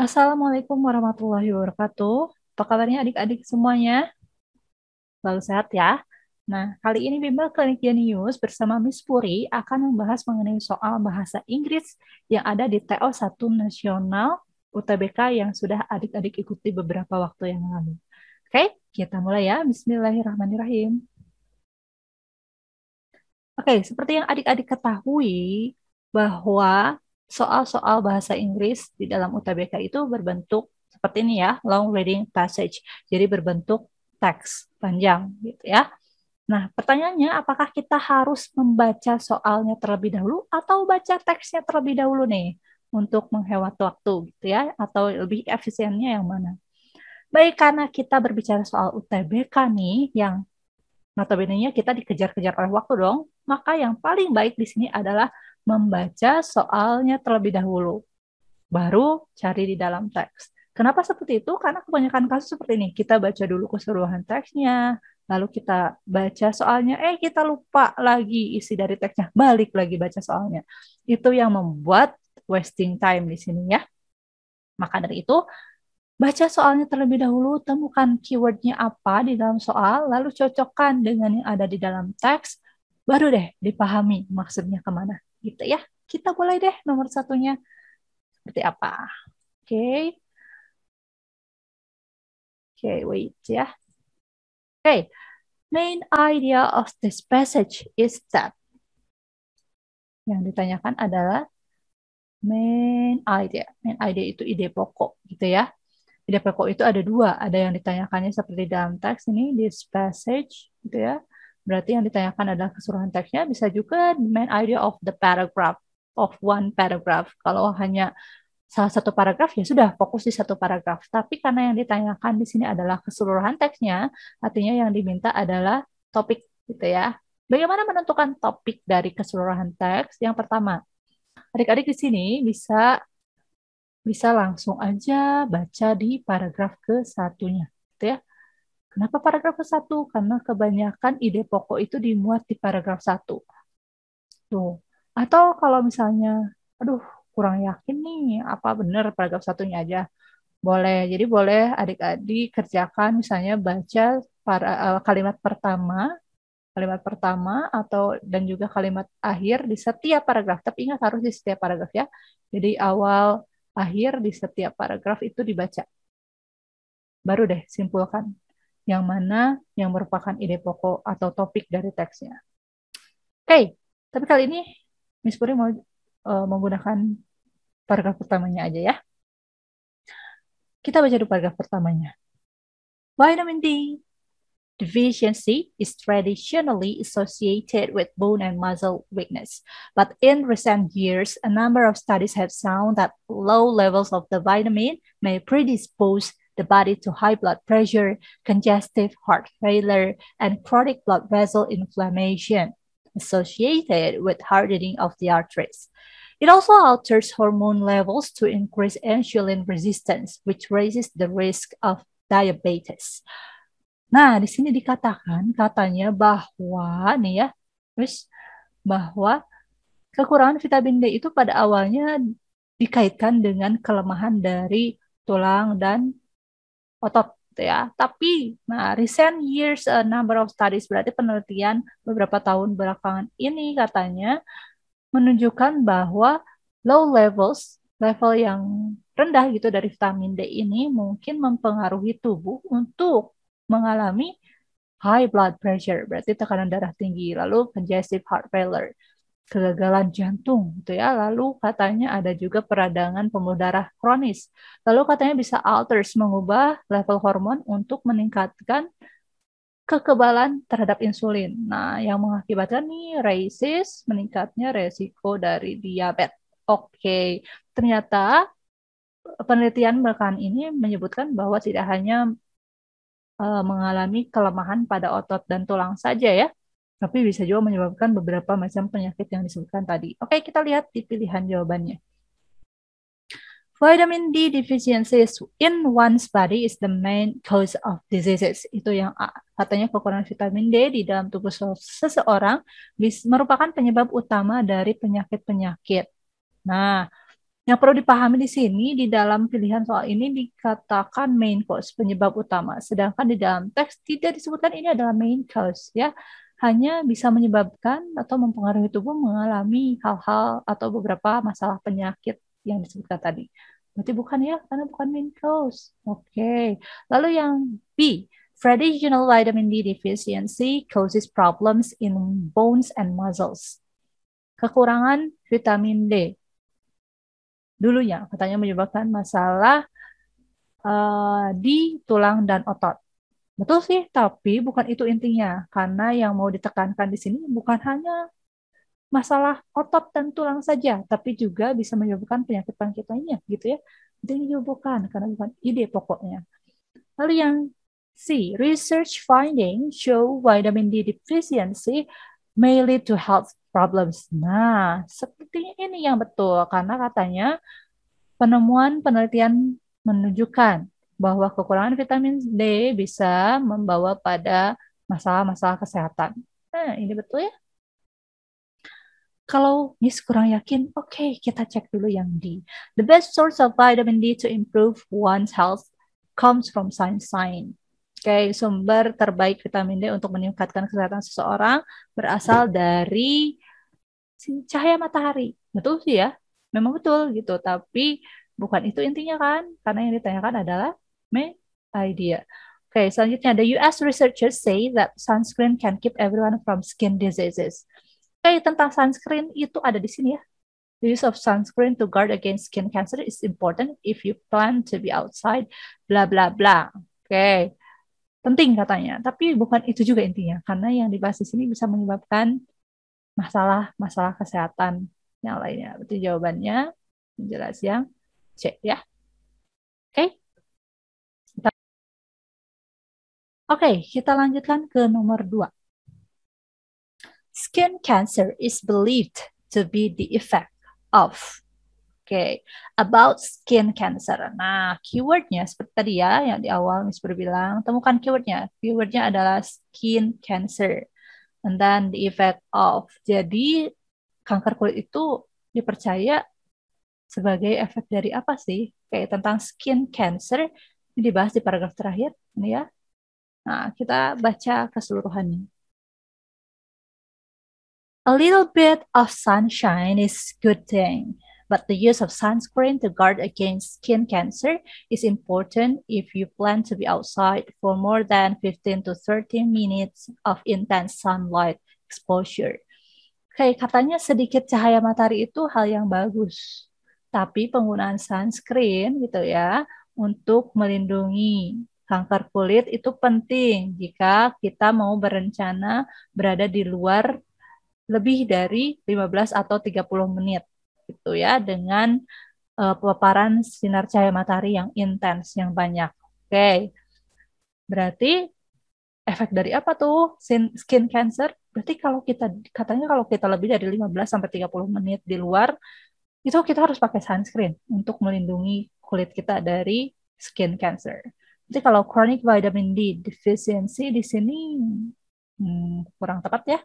Assalamualaikum warahmatullahi wabarakatuh. Apa kabarnya adik-adik semuanya? Selalu sehat ya. Nah, kali ini Bimbel Klinik Jenius bersama Miss Puri akan membahas mengenai soal bahasa Inggris yang ada di TO1 Nasional UTBK yang sudah adik-adik ikuti beberapa waktu yang lalu. Oke, kita mulai ya. Bismillahirrahmanirrahim. Oke, seperti yang adik-adik ketahui bahwa soal-soal bahasa Inggris di dalam UTBK itu berbentuk seperti ini ya, long reading passage. Jadi berbentuk teks panjang gitu ya. Nah, pertanyaannya apakah kita harus membaca soalnya terlebih dahulu atau baca teksnya terlebih dahulu nih untuk menghemat waktu gitu ya, atau lebih efisiennya yang mana? Baik, karena kita berbicara soal UTBK nih yang notabene-nya kita dikejar-kejar oleh waktu dong, maka yang paling baik di sini adalah membaca soalnya terlebih dahulu, baru cari di dalam teks. Kenapa seperti itu? Karena kebanyakan kasus seperti ini, kita baca dulu keseluruhan teksnya, lalu kita baca soalnya, kita lupa lagi isi dari teksnya, balik lagi baca soalnya. Itu yang membuat wasting time di sini ya. Maka dari itu, baca soalnya terlebih dahulu, temukan keywordnya apa di dalam soal, lalu cocokkan dengan yang ada di dalam teks, baru deh dipahami maksudnya kemana. Gitu ya. Kita mulai deh nomor satunya. Seperti apa? Oke, Oke, wait ya. Oke, main idea of this passage is that. Yang ditanyakan adalah main idea. Main idea itu ide pokok gitu ya. Ide pokok itu ada dua. Ada yang ditanyakannya seperti dalam teks ini, this passage gitu ya. Berarti yang ditanyakan adalah keseluruhan teksnya. Bisa juga main idea of the paragraph, of one paragraph. Kalau hanya salah satu paragraf ya sudah fokus di satu paragraf. Tapi karena yang ditanyakan di sini adalah keseluruhan teksnya, artinya yang diminta adalah topik gitu ya. Bagaimana menentukan topik dari keseluruhan teks? Yang pertama, adik-adik di sini bisa bisa langsung aja baca di paragraf ke satunya, gitu ya. Kenapa paragraf ke satu? Karena kebanyakan ide pokok itu dimuat di paragraf satu. Tuh. Atau kalau misalnya, aduh, kurang yakin nih, apa benar paragraf satunya aja. Boleh. Jadi boleh adik-adik kerjakan misalnya baca kalimat pertama atau dan juga kalimat akhir di setiap paragraf. Tapi ingat harus di setiap paragraf ya. Jadi awal, akhir di setiap paragraf itu dibaca. Baru deh simpulkan yang mana yang merupakan ide pokok atau topik dari teksnya. Oke, tapi kali ini Miss Puri mau menggunakan paragraf pertamanya aja ya. Kita baca dulu paragraf pertamanya. Vitamin D deficiency is traditionally associated with bone and muscle weakness, but in recent years, a number of studies have shown that low levels of the vitamin may predispose the body to high blood pressure, congestive heart failure, and chronic blood vessel inflammation associated with hardening of the arteries. It also alters hormone levels to increase insulin resistance, which raises the risk of diabetes. Nah, di sini dikatakan katanya bahwa nih ya, terus bahwa kekurangan vitamin D itu pada awalnya dikaitkan dengan kelemahan dari tulang dan otot gitu ya. Tapi, nah, recent years a number of studies berarti penelitian beberapa tahun belakangan ini katanya menunjukkan bahwa low levels, level yang rendah gitu dari vitamin D ini mungkin mempengaruhi tubuh untuk mengalami high blood pressure, berarti tekanan darah tinggi, lalu congestive heart failure, kegagalan jantung gitu ya. Lalu katanya ada juga peradangan pembuluh darah kronis. Lalu katanya bisa alters mengubah level hormon untuk meningkatkan kekebalan terhadap insulin. Nah, yang mengakibatkan nih raises meningkatnya resiko dari diabetes. Oke, ternyata penelitian belakangan ini menyebutkan bahwa tidak hanya mengalami kelemahan pada otot dan tulang saja ya, tapi bisa juga menyebabkan beberapa macam penyakit yang disebutkan tadi. Oke, kita lihat di pilihan jawabannya. Vitamin D deficiency in one's body is the main cause of diseases. Itu yang A. Katanya kekurangan vitamin D di dalam tubuh seseorang merupakan penyebab utama dari penyakit-penyakit. Nah, Yang perlu dipahami di sini, di dalam pilihan soal ini dikatakan main cause, penyebab utama. Sedangkan di dalam teks tidak disebutkan ini adalah main cause, ya. Hanya bisa menyebabkan atau mempengaruhi tubuh mengalami hal-hal atau beberapa masalah penyakit yang disebutkan tadi. Berarti bukan ya, karena bukan main cause. Oke. Lalu yang B, traditional vitamin D deficiency causes problems in bones and muscles. Kekurangan vitamin D dulunya katanya menyebabkan masalah di tulang dan otot. Betul sih, tapi bukan itu intinya. Karena yang mau ditekankan di sini bukan hanya masalah otot dan tulang saja, tapi juga bisa menyebabkan penyakit-penyakit lainnya, gitu ya. Ini juga bukan, karena bukan ide pokoknya. Lalu yang C, research finding show vitamin D deficiency may lead to health problems. Nah, sepertinya ini yang betul, karena katanya penemuan penelitian menunjukkan bahwa kekurangan vitamin D bisa membawa pada masalah-masalah kesehatan. Nah, ini betul ya? Kalau Miss kurang yakin, oke, kita cek dulu yang D. The best source of vitamin D to improve one's health comes from sunshine. Oke, sumber terbaik vitamin D untuk meningkatkan kesehatan seseorang berasal dari cahaya matahari. Betul sih ya? Memang betul gitu, tapi bukan itu intinya kan? Karena yang ditanyakan adalah main idea. Oke, selanjutnya, the US researchers say that sunscreen can keep everyone from skin diseases. Oke, tentang sunscreen itu ada di sini ya. The use of sunscreen to guard against skin cancer is important if you plan to be outside, bla bla bla. Oke, penting katanya. Tapi bukan itu juga intinya, karena yang dibahas di sini bisa menyebabkan masalah-masalah kesehatan yang lainnya. Berarti jawabannya jelas yang C ya. Oke. Oke, kita lanjutkan ke nomor 2. Skin cancer is believed to be the effect of. Oke, about skin cancer. Nah, keywordnya seperti tadi ya, yang di awal Miss berbilang, temukan keywordnya. Keywordnya adalah skin cancer. And then the effect of. Jadi, kanker kulit itu dipercaya sebagai efek dari apa sih? Kayak tentang skin cancer, ini dibahas di paragraf terakhir. Ini ya. Nah, kita baca keseluruhannya. A little bit of sunshine is good thing, but the use of sunscreen to guard against skin cancer is important if you plan to be outside for more than 15 to 30 minutes of intense sunlight exposure. Kayak katanya sedikit cahaya matahari itu hal yang bagus, tapi penggunaan sunscreen gitu ya untuk melindungi kanker kulit itu penting jika kita mau berencana berada di luar lebih dari 15 atau 30 menit gitu ya dengan paparan sinar cahaya matahari yang intens, yang banyak. Oke. Berarti efek dari apa tuh skin cancer? Berarti kalau kita katanya kalau kita lebih dari 15 sampai 30 menit di luar itu kita harus pakai sunscreen untuk melindungi kulit kita dari skin cancer. Jadi kalau chronic vitamin D deficiency di sini kurang tepat ya.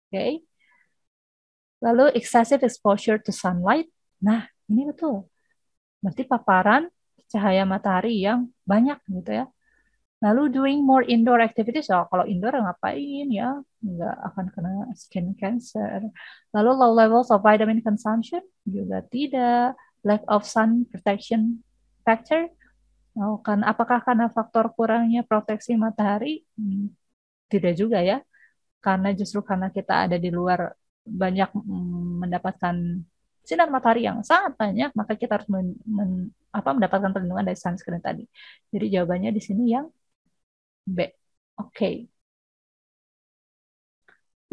Oke. Lalu excessive exposure to sunlight. Nah, ini betul. Berarti paparan cahaya matahari yang banyak gitu ya. Lalu doing more indoor activities. Oh, kalau indoor ngapain ya? Nggak akan kena skin cancer. Lalu low levels of vitamin consumption juga tidak. Lack of sun protection factor. Oh, kan, apakah karena faktor kurangnya proteksi matahari? Tidak juga ya. Karena justru karena kita ada di luar banyak mendapatkan sinar matahari yang sangat banyak, maka kita harus mendapatkan perlindungan dari sunscreen tadi. Jadi jawabannya di sini yang B. Oke.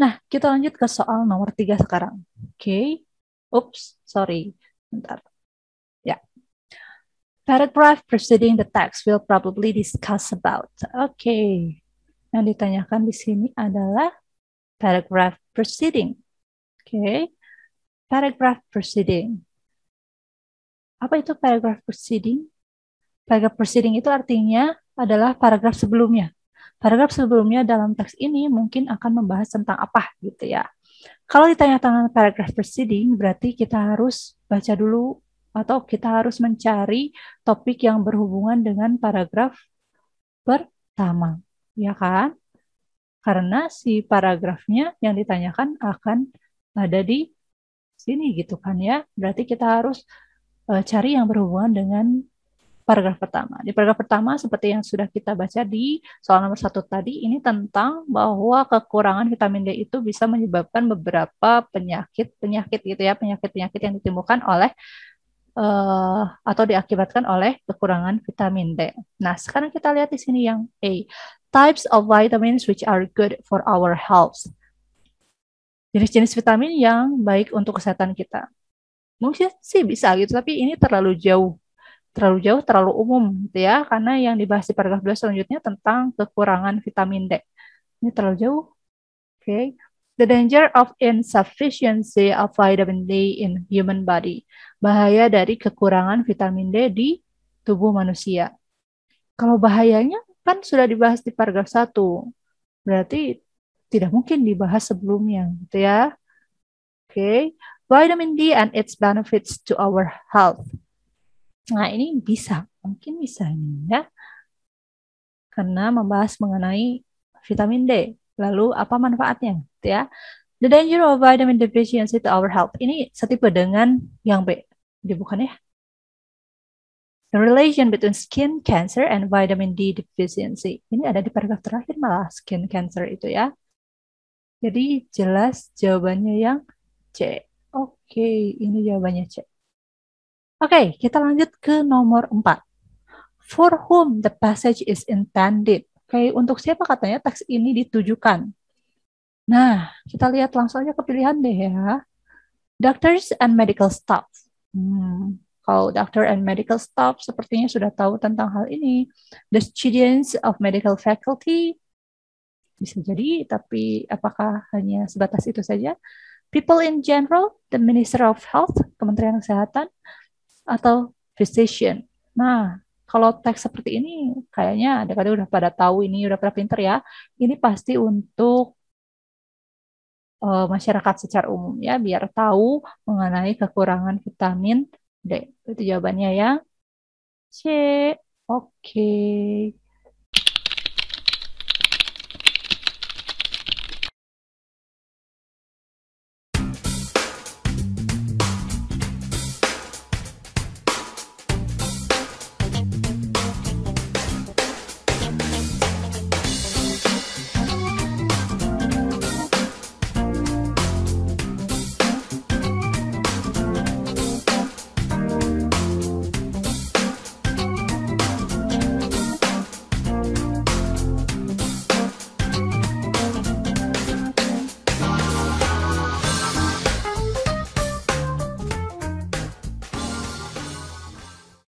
Nah, kita lanjut ke soal nomor 3 sekarang. Oke. Oops, sorry. Bentar. Ya. Paragraph preceding the text will probably discuss about. Oke. Yang ditanyakan di sini adalah paragraph preceding. Oke. Paragraph preceding. Apa itu paragraph preceding? Paragraph preceding itu artinya adalah paragraf sebelumnya. Paragraf sebelumnya dalam teks ini mungkin akan membahas tentang apa gitu ya. Kalau ditanya tentang paragraph preceding, berarti kita harus baca dulu atau kita harus mencari topik yang berhubungan dengan paragraf pertama, ya kan? Karena si paragrafnya yang ditanyakan akan ada di sini gitu kan ya. Berarti kita harus cari yang berhubungan dengan paragraf pertama. Di paragraf pertama, seperti yang sudah kita baca di soal nomor 1 tadi, ini tentang bahwa kekurangan vitamin D itu bisa menyebabkan beberapa penyakit-penyakit gitu ya, penyakit-penyakit yang ditimbulkan oleh atau diakibatkan oleh kekurangan vitamin D. Nah, sekarang kita lihat di sini yang A. Types of vitamins which are good for our health. Jenis-jenis vitamin yang baik untuk kesehatan kita. Mungkin sih bisa gitu, tapi ini terlalu jauh, terlalu umum gitu ya, karena yang dibahas di paragraf 2 selanjutnya tentang kekurangan vitamin D. Ini terlalu jauh. Oke. Okay. The danger of insufficiency of vitamin D in human body. Bahaya dari kekurangan vitamin D di tubuh manusia. Kalau bahayanya kan sudah dibahas di paragraf 1. Berarti tidak mungkin dibahas sebelumnya gitu ya. Oke. Okay. Vitamin D and its benefits to our health. Nah, ini mungkin bisa ini ya. Karena membahas mengenai vitamin D. Lalu apa manfaatnya gitu ya. The danger of vitamin deficiency to our health. Ini setipe dengan yang B. Jadi bukan ya. The relation between skin cancer and vitamin D deficiency. Ini ada di paragraf terakhir malah skin cancer itu ya. Jadi jelas jawabannya yang C. Oke, ini jawabannya C. Oke, kita lanjut ke nomor 4. For whom the passage is intended. Oke, untuk siapa katanya teks ini ditujukan? Nah, kita lihat langsung aja ke pilihan deh ya. Doctors and medical staff. Kalau doctor and medical staff sepertinya sudah tahu tentang hal ini. The students of medical faculty. Bisa jadi, tapi apakah hanya sebatas itu saja? People in general, the Minister of Health, Kementerian Kesehatan, atau physician. Nah, kalau teks seperti ini, kayaknya adik-adik udah pada tahu ini, udah pada pinter ya. Ini pasti untuk masyarakat secara umum ya, biar tahu mengenai kekurangan vitamin D. Itu jawabannya ya. C. Oke.